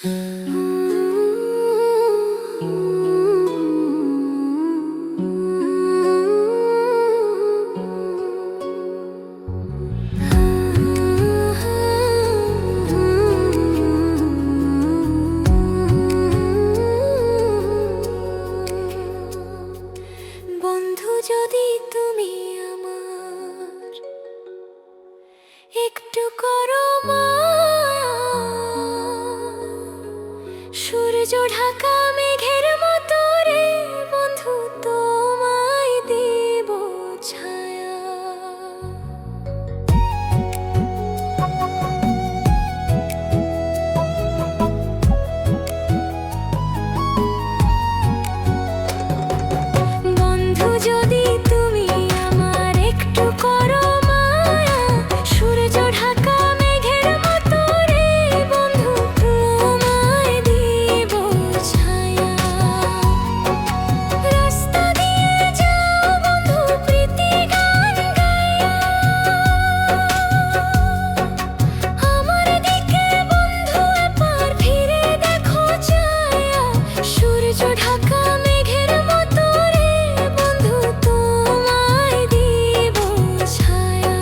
বন্ধু যদি তুমি আমার একটু করো মায়া, সূর্য ঢাকা মেঘের মতো রে বন্ধু তোমায় দেব ছায়া। বন্ধু যদি তুমি আমার একটু করো মায়া, সূর্য ঢাকা মেঘের মতো রে বন্ধু তোমায় দেব ছায়া। রাস্তা দিয়ে যাও বন্ধু প্রীতি গান গাইয়া, আমার দিকে বন্ধু এবার ফিরে দেখো চায়া। সূর্য ঢাকা মেঘের মতো রে বন্ধু তোমায় দেব ছায়া।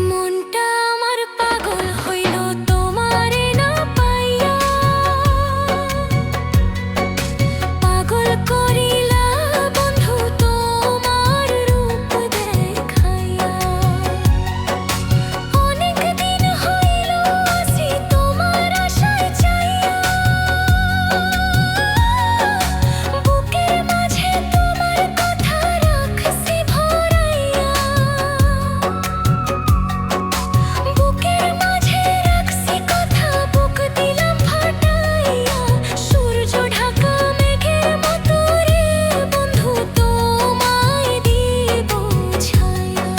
মনটা আমার পাগল হইল তোমারে না পাইয়া, পাগল করিলা বন্ধু তোমার রূপ দেখাইয়া। অনেক দিন হইল আসি তোমার আশায় চাইয়া, বুকের মাঝে তোমার কথা রাখছি ভরাইয়া। বুকের মাঝে রাখছি কথা, বুক দিলাম ফাটাইয়া। সূর্য ঢাকা মেঘের মতো রে বন্ধু তোমায় দেব ছায়া।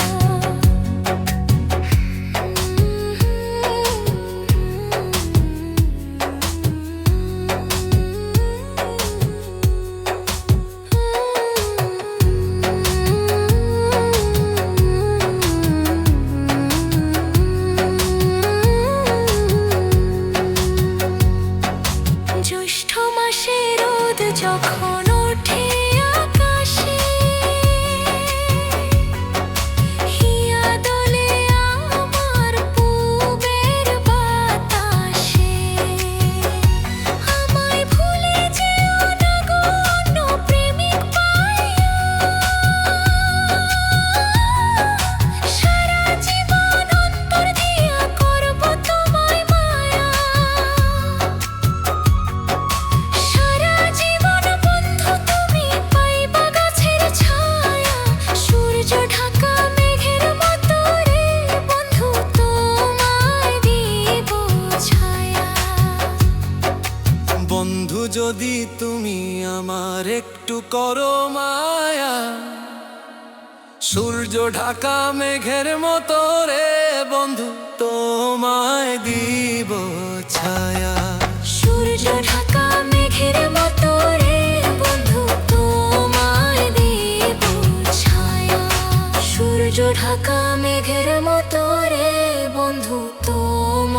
জ্যৈষ্ঠ মাসে রোদ যখন ওঠে আকাশে, হিয়া দোলে আমার পুবের বাতাসে। আমায় ভুলে যেও না গো অন্য প্রেমিক পাইয়া, সারা জীবন অন্তর দিয়া করব তোমায় মায়া। সারা জীবন বন্ধু তুমি পাইবা গাছের ছায়া। সূর্য ঢাকা মেঘের মতো রে বন্ধু তোমায় দেব ছায়া। বন্ধু যদি তুমি আমার একটু করো মায়া, সূর্য ঢাকা মেঘের মতো রে বন্ধু তোমায় দিব ছায়া। সূর্য ঢাকা মেঘের মতো রে বন্ধু তোমায় দেব ছায়া। সূর্য ঢাকা মেঘের মতো রে বন্ধু তোমায়